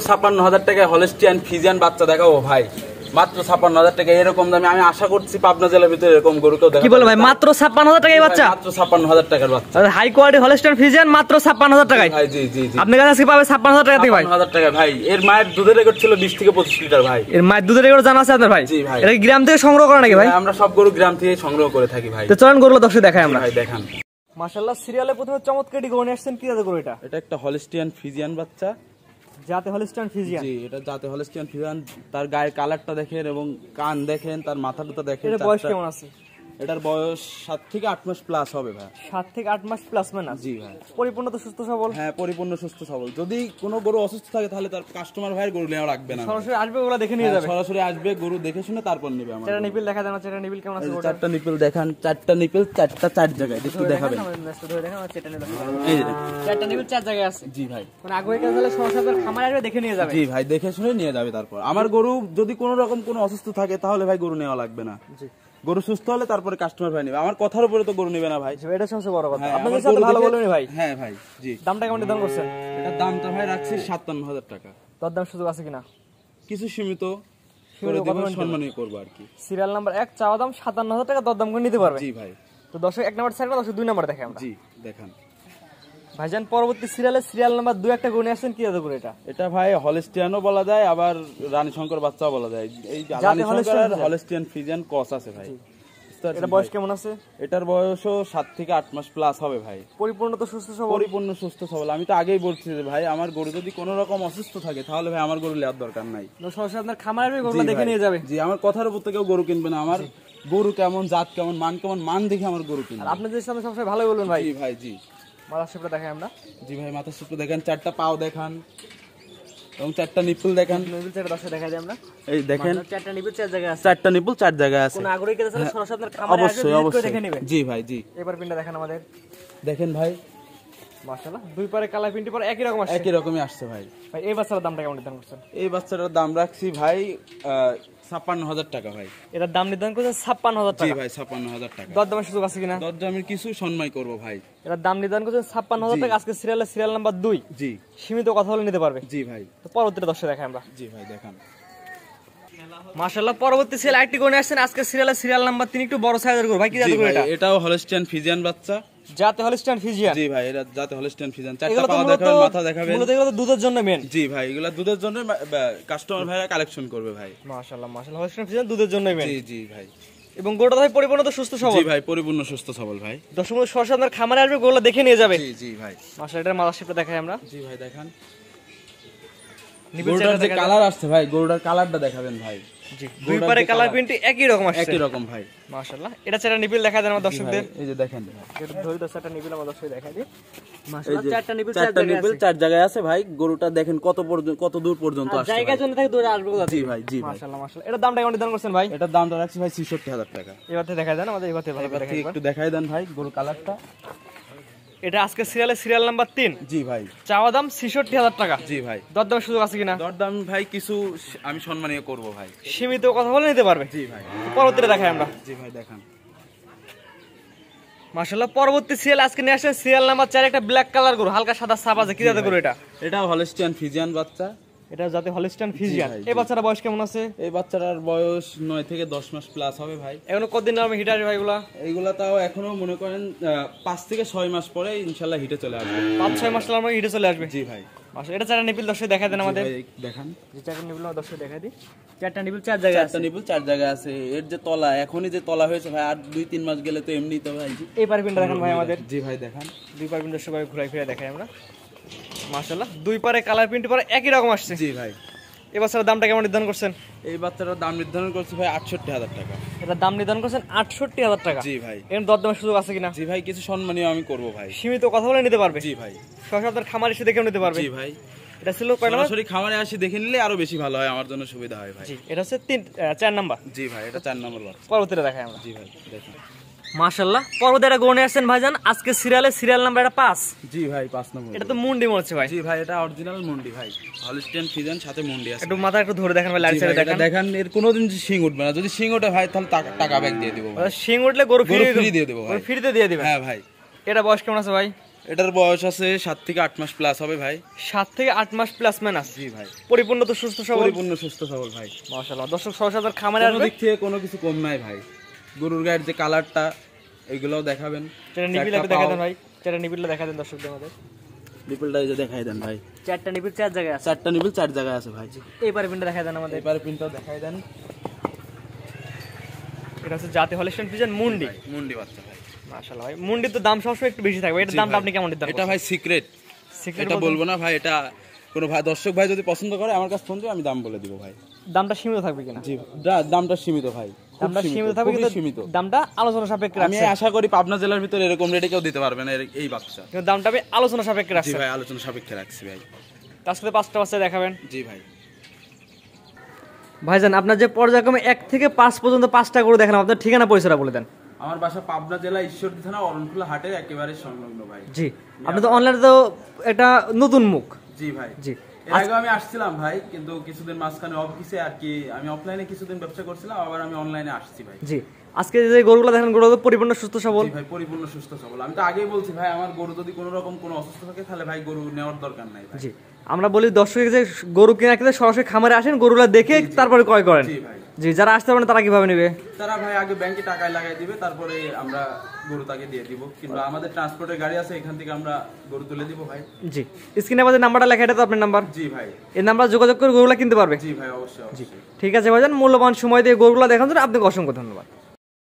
56,000 টাকায় Holstein Friesian বাচ্চা দেখাবো ভাই, মাত্র 56,000 টাকা। এরকম দামে আমি আশা করছি পাবনা জেলার ভিতরে এরকম গরু কেউ দেখাবে। কি বল ভাই, মাত্র 56,000 টাকায় বাচ্চা? মাত্র 56,000 টাকার বাচ্চা, হাই কোয়ালিটি হলস্টিয়ান ফ্রিজিয়ান মাত্র 56,000 টাকায় ভাই। জি জি জি, আপনার কাছে আজকে পাবে 56,000 টাকা থেকে ভাই। 56,000 টাকা ভাই। এর মায়ের দুধের রেকর্ড ছিল 20 থেকে 25 লিটার ভাই। এর মায়ের দুধের রেকর্ড জানা আছে আপনার ভাই? জি ভাই। এটা কি গ্রাম থেকে সংগ্রহ করা নাকি ভাই? আমরা সব গরু গ্রাম থেকে সংগ্রহ করে থাকি ভাই। তো চলেন গরুগুলো দর্শক দেখাই আমরা। ভাই দেখান। মাশাআল্লাহ, সিরিয়ালে প্রথমে চমৎকার গরু নিয়ে আসছেন। কি জাতের গরু এটা? এটা একটা হলস্টিয়ান ফ্রিজিয়ান বাচ্চা। জাতে হলস্টিয়ান ফ্রিজিয়ান? জি, এটা জাতে হলস্টিয়ান ফ্রিজিয়ান। তার গায়ের কালারটা দেখেন এবং কান দেখেন, তার মাথাটা দেখেন। এর বয়স কেমন আছে? এটার বয়স 7 থেকে 8 মাস প্লাস হবে ভাই। 7 থেকে 8 মাস প্লাস মানে? জি ভাই। পরিপূর্ণ তো সুস্থ সবল? হ্যাঁ, পরিপূর্ণ সুস্থ সবল। যদি কোনো গরু অসুস্থ থাকে তাহলে তার কাস্টমার ভাইয়ের গরু নেওয়া রাখবে না, সরাসরি আসবে ওগুলা দেখে নিয়ে যাবে। সরাসরি আসবে, গরু দেখে শুনে তারপর নেবে। আমার চারটা নিপিল দেখা দেন, চারটা নিপিল কেমন আছে? চারটা নিপিল দেখান, চারটা নিপিল, চারটা চার জায়গায় একটু দেখাবেন। ধরে দেখেন আমার চারটা নিপিল। এই যে চারটা নিপিল চার জায়গায় আছে। জি ভাই। মানে আগে কাছে তাহলে সরাসরি খামারে আসবে দেখে নিয়ে যাবে। জি ভাই, দেখে শুনে নিয়ে যাবে তারপর। আমার গরু যদি কোনো রকম কোনো অসুস্থ থাকে তাহলে ভাই গরু নেওয়া লাগবে না। জি, গরু সুস্থ হলে তারপরে কাস্টমার ভাই নেবে। আমার কথার উপরে তো গরু নেবে না ভাই। এটা সবচেয়ে বড় কথা। আপনি আপনাদের সাথে ভালো বলবেন ভাই। হ্যাঁ ভাই। জি। দামটা কেমন নির্ধারণ করছেন? এটার দামটা ভাই রাখছি 57,000 টাকা। দরদাম সুযোগ আছে কিনা? কিছু সীমিত করে দেব, সম্মানই করব আর কি। সিরিয়াল নাম্বার 1 চাওয়া দাম 57,000 টাকা, দরদাম করে নিতে পারবে। জি ভাই। তো দর্শক 1 নাম্বার সাইড, দর্শক 2 নাম্বার দেখে আমরা। জি দেখান। ভাইজান পরবর্তী সিরিয়ালে সিরিয়াল নাম্বার 2 একটা গরু নিয়ে আসছেন। কি জাতের গরু এটা? এটা ভাই হলস্টিয়ানও বলা যায়, আবার রানী শঙ্কর বাচ্চাও বলা যায়। এই রানী শঙ্কর আর হলস্টিয়ান ফ্রিজিয়ান ক্রস আছে ভাই। এটা বয়স কেমন আছে? এটার বয়সও 7 থেকে 8 মাস প্লাস হবে ভাই। পরিপূর্ণ তো সুস্থ সবল? পরিপূর্ণ সুস্থ সবল। আমি তো আগেই বলছি যে ভাই আমার গরু যদি কোনো রকম অসুস্থ থাকে তাহলে ভাই আমার গরু নেওয়ার দরকার নাই। সরাসরি আপনার খামারে গরুগুলো দেখে নিয়ে যাবে। জি, আমার কথার উপর থেকে কেউ গরু কিনবে না। আমার গরু কেমন, জাত কেমন, মান কেমন, মান দেখে আমার গরু কিনবে। আর আপনাদের সামনে সবসময় ভালোই বলবেন ভাই। জি ভাই। জি, মাথা শেপটা দেখাই আমরা। জি ভাই, মাথা শেপটা দেখেন, চারটা পাও দেখান এবং চারটা নিপুল দেখান। নিপুল চারটা দর্শক দেখাই দিই আমরা। এই দেখেন, চারটা নিপুল চার জায়গায় আছে। চারটা নিপুল চার জায়গায় আছে। কোন আগ্রহী কেউ তাহলে সরাসরি আপনার খামারে আসবে, অবশ্যই দেখে নেবে। জি ভাই। জি, এবার পিনটা দেখেন আমাদের। দেখেন ভাই, মাশাআল্লাহ, দুই পারে কালার প্রিন্ট পরে একই রকম আসছে। একই রকমই আসছে ভাই। ভাই এই বাচ্চাটার দামটা কেমন নির্ধারণ করছেন? এই বাচ্চাটার দাম রাখছি ভাই 56,000 টাকা ভাই। এটার দাম নির্ধারণ করছেন 56,000 টাকা? জি ভাই, 56,000 টাকা। দরদামের সুযোগ আছে কিনা? দরদামের কিছু সম্মান করব ভাই। এটার দাম নির্ধারণ করছেন 56,000 টাকা। আজকে সিরিয়াল নাম্বার 2। জি, সীমিত কথা বলে নিতে পারবে। জি ভাই। তো পরবর্তীটা দর্শক দেখাই আমরা। জি ভাই দেখান। মাশাআল্লাহ, পরবর্তী সিরিয়াল আরেকটি গরু নিয়ে আসছেন। আজকে সিরিয়াল নাম্বার 3, একটু বড় সাইজের গরু। ভাই কি জাতের গরু এটা? এটাও হলস্টিয়ান ফ্রিজিয়ান বাচ্চা। জাতে হলস্টিয়ান ফ্রিজিয়ান? জি ভাই, এটা জাতে হলস্টিয়ান ফ্রিজিয়ান। চারটা পা দেখাবেন, মাথা দেখাবেন। মূলত এগুলো দুধের জন্য মেন। জি ভাই, এগুলা দুধের জন্য কাস্টমার ভাইরা কালেকশন করবে ভাই। মাশাআল্লাহ, হলস্টিয়ান ফ্রিজিয়ান দুধের জন্যই মেন। জি জি ভাই। এবং গরুটা ভাই পরিপূর্ণ তো সুস্থ সবল? জি ভাই, পরিপূর্ণ সুস্থ সবল ভাই। দর্শক সরাসরি আপনার খামারে আসবে, গরুটা দেখে নিয়ে যাবে। জি জি ভাই। মাশাআল্লাহ, এটার মাথা শেপটা দেখাই আমরা। জি ভাই দেখান। নিপুল গরুটার যে কালার আসছে ভাই, গরুটার কালারটা দেখাবেন ভাই। জি, দুই পারে কালার প্রিন্ট একই রকম আসছে। একই রকম ভাই। মাশাআল্লাহ, এটা চারটা নিপিল দেখা দেন আমার দর্শকদের। এই যে দেখেন, এটা ধরে চারটা নিপিল আমার দর্শকদের দেখাই দিই। এই মাশাআল্লাহ, যে চারটা নিপিল চার জায়গায় আছে ভাই। গরুটা দেখেন কত দূর পর্যন্ত আসছে। জায়গার জন্য থেকে দূরে আসবে কোথা থেকে? জি ভাই। জি ভাই। মাশাআল্লাহ, এটার দামটা কেমন নির্ধারণ করছেন ভাই? এটার দামটা রাখছি ভাই 66,000 টাকা। এবারে দেখাই দেন আমাদের, এবারে ভালো করে দেখাই একটু দেখাই দেন ভাই গরু কালারটা। এটা আজকে সিরিয়াল নাম্বার 3। জি ভাই। চাওয়া দাম 66,000 টাকা। জি ভাই। দরদাম সুযোগ আছে কিনা? দরদাম ভাই কিছু আমি সম্মানীয় করব ভাই। সীমিত কথা বলে নিতে পারবে? জি ভাই। পরবর্তীটা দেখাই আমরা। জি ভাই দেখান। মাশাআল্লাহ, পরবর্তী সিরিয়াল আজকে নিয়ে আসছে সিরিয়াল নাম্বার 4, একটা ব্ল্যাক কালার গরু, হালকা সাদা ছাপ আছে। কি জাতের গরু এটা? এটা হলস্টিয়ান ফ্রিজিয়ান বাচ্চা। এটা জাতে হলস্টিয়ান ফ্রিজিয়ান। এই বাচ্চাটার বয়স কেমন আছে? এই বাচ্চাটার বয়স 9 থেকে 10 মাস প্লাস হবে ভাই। এখনো কতদিন নামে হিট আসবে ভাইগুলা? এইগুলা তাও এখনো মনে করেন 5 থেকে 6 মাস পরে ইনশাআল্লাহ হিটে চলে আসবে। 5-6 মাস নামে হিটে চলে আসবে। জি ভাই। মাশাআল্লাহ, এটা চারটা নিপিল দর্শক দেখাই দেন আমাদের। দেখান। যে চারটা নিপিল দর্শক দেখাই দিই। চারটা নিপিল চার জায়গায় আছে। চারটা নিপিল চার জায়গায় আছে। এর যে তলা, এখনই যে তলা হয়েছে ভাই, আর 2-3 মাস গেলে তো এমনি তো ভাই। এই পার পিনটা দেখেন ভাই আমাদের। জি ভাই দেখান। দুই পার পিনটা সবাই ঘুরাই ফিরে দেখাই আমরা। মাশাআল্লাহ, দুই পারে কালার প্রিন্ট পরে একই রকম আসছে। জি ভাই। এই বাচ্চাটার দামটা কেমন নির্ধারণ করছেন? এই বাচ্চাটার দাম নির্ধারণ করছি ভাই 68,000 টাকা। এটার দাম নির্ধারণ করছেন 68,000 টাকা। জি ভাই। এর দরদামের সুযোগ আছে কিনা? জি ভাই, কিছু সম্মানীয় আমি করব ভাই। সীমিত কথা বলে নিতে পারবে? জি ভাই। সরাসরি আপনার খামার এসে দেখে নিতে পারবে? জি ভাই। এটা ছিল কয় নাম্বার? সরাসরি খামারে আসি দেখে নিলে আরো বেশি ভালো হয়, আমার জন্য সুবিধা হয় ভাই। জি, এটা হচ্ছে 4 নাম্বার। জি ভাই, এটা 4 নম্বর বাচ্চা। পরবর্তীটা দেখাই আমরা। জি ভাই দেখুন। মাশাআল্লাহ, পরবর্তী একটা গরু নিয়ে আসছেন ভাইজান আজকে সিরিয়াল নাম্বার 5। জি ভাই, 5 নম্বর। এটা তো মুন্ডি মনে হচ্ছে ভাই। জি ভাই, এটা অরিজিনাল মুন্ডি ভাই। হলস্টিয়ান ফ্রিজিয়ান সাথে মুন্ডি আছে। একটু মাথা একটু ধরে দেখেন ভাই, লাইট সাইডে দেখেন। দেখেন, এর কোনোদিন শিং উঠবে না। যদি শিং ওঠে ভাই তাহলে টাকা ব্যাক দিয়ে দিব ভাই। শিং উঠলে গরু ফ্রি দিয়ে দেব ভাই। ফ্রিতে দিয়ে দিবেন? হ্যাঁ ভাই। এটা বয়স কেমন আছে ভাই? এটার বয়স আছে 7 থেকে 8 মাস প্লাস হবে ভাই। 7 থেকে 8 মাস প্লাস ম্যানাস। জি ভাই। পরিপূর্ণ তো সুস্থ সবল? পরিপূর্ণ সুস্থ সবল ভাই। মাশাআল্লাহ। দর্শক সরাসরি খামারে কোনো আসবে, দিক থেকে কোনো কিছু কম নাই ভাই। গরুর গায়ের যে কালারটা এগুলোও দেখাবেন। সেটা নিবিল একটু দেখা দেন ভাই, সেটা নিবিলটা দেখা দেন দর্শকদের মধ্যে। নিপিলটা এই যে দেখাই দেন ভাই। 4টা নিবিল 4 জায়গায় আছে। 4টা নিপিল 4 জায়গায় আছে ভাই। এইবারে পিনটা দেখা দেন আমাদের। এবারে প্রিন্টটাও দেখাই দেন। এটা হচ্ছে জাতে হলিস্টাইন ফ্রিজিয়ান মুন্ডি। মুন্ডি বাচ্চা ভাই। মাশাআল্লাহ ভাই, মুন্ডির তো দাম সবসময় একটু বেশি থাকবে। এটার দামটা আপনি কেমন দিতে? এটা ভাই সিক্রেট, এটা বলবো না ভাই। এটা কোনো ভাই দর্শক ভাই যদি পছন্দ করে আমার কাছে ফোন দিয়ে আমি দাম বলে দিব ভাই। দামটা সীমিত থাকবে কিনা? জি, দামটা সীমিত ভাই। দামটা সীমিত থাকবে কিন্তু সীমিত। দামটা আলোচনা সাপেক্ষে আমি রাখছেন। আশা করি পাবনা জেলার ভিতরে এরকম রেটে কেউ দিতে পারবে না এই বাচ্চা। কিন্তু দামটা আমি আলোচনা সাপেক্ষে জি রাখছেন। ভাই, আলোচনা সাপেক্ষে রাখছি ভাই। তার সাথে 5টা বাচ্চা দেখাবেন। জি ভাই। ভাইজান আপনার যে পর্যায়ক্রমে 1 থেকে 5 পর্যন্ত 5টা করে দেখালাম, আপনার ঠিকানা পরিচয়টা বলে দেন। আমার বাসা পাবনা জেলা ঈশ্বরদী থানা অরণখোলা হাটের একেবারে সংলগ্ন ভাই। জি, আপনি তো অনলাইনে তো এটা নতুন মুখ। জি ভাই। জি, এর আগে আমি আসছিলাম ভাই, কিন্তু কিছুদিন মাঝখানে অফিসে আর কি আমি অফলাইনে কিছুদিন ব্যবসা করছিলাম, আবার আমি অনলাইনে আসছি ভাই। জি, আজকে যে গরুগুলো দেখেন গরু তো পরিপূর্ণ সুস্থ সবল। জি ভাই, পরিপূর্ণ সুস্থ সবল। আমি তো আগেই বলছি ভাই, আমার গরু যদি কোনো রকম কোনো অসুস্থ থাকে তাহলে ভাই গরু নেওয়ার দরকার নাই ভাই। জি, আমরা বলি দর্শক যে গরু কেনার ক্ষেত্রে সরাসরি খামারে আসেন, গরুগুলো দেখে তারপরে ক্রয় করেন। জি ভাই। জি, যারা আসতে পারেন তারা কিভাবে নেবে? তারা ভাই আগে ব্যাংকে টাকা লাগাই দিবে, তারপরে আমরা গরু তাকে দিয়ে দিব, কিংবা আমাদের ট্রান্সপোর্টের গাড়ি আছে, এখান থেকে আমরা গরু তুলে দিব ভাই। জি, স্ক্রিনে আমাদের নাম্বারটা লেখা, এটা তো আপনার নাম্বার। জি ভাই। এই নাম্বার যোগাযোগ করে গরুগুলো কিনতে পারবে। জি ভাই, অবশ্যই অবশ্যই। ঠিক আছে ভাইজান, মূল্যবান সময় দিয়ে গরুগুলো দেখানোর জন্য আপনাকে অসংখ্য ধন্যবাদ।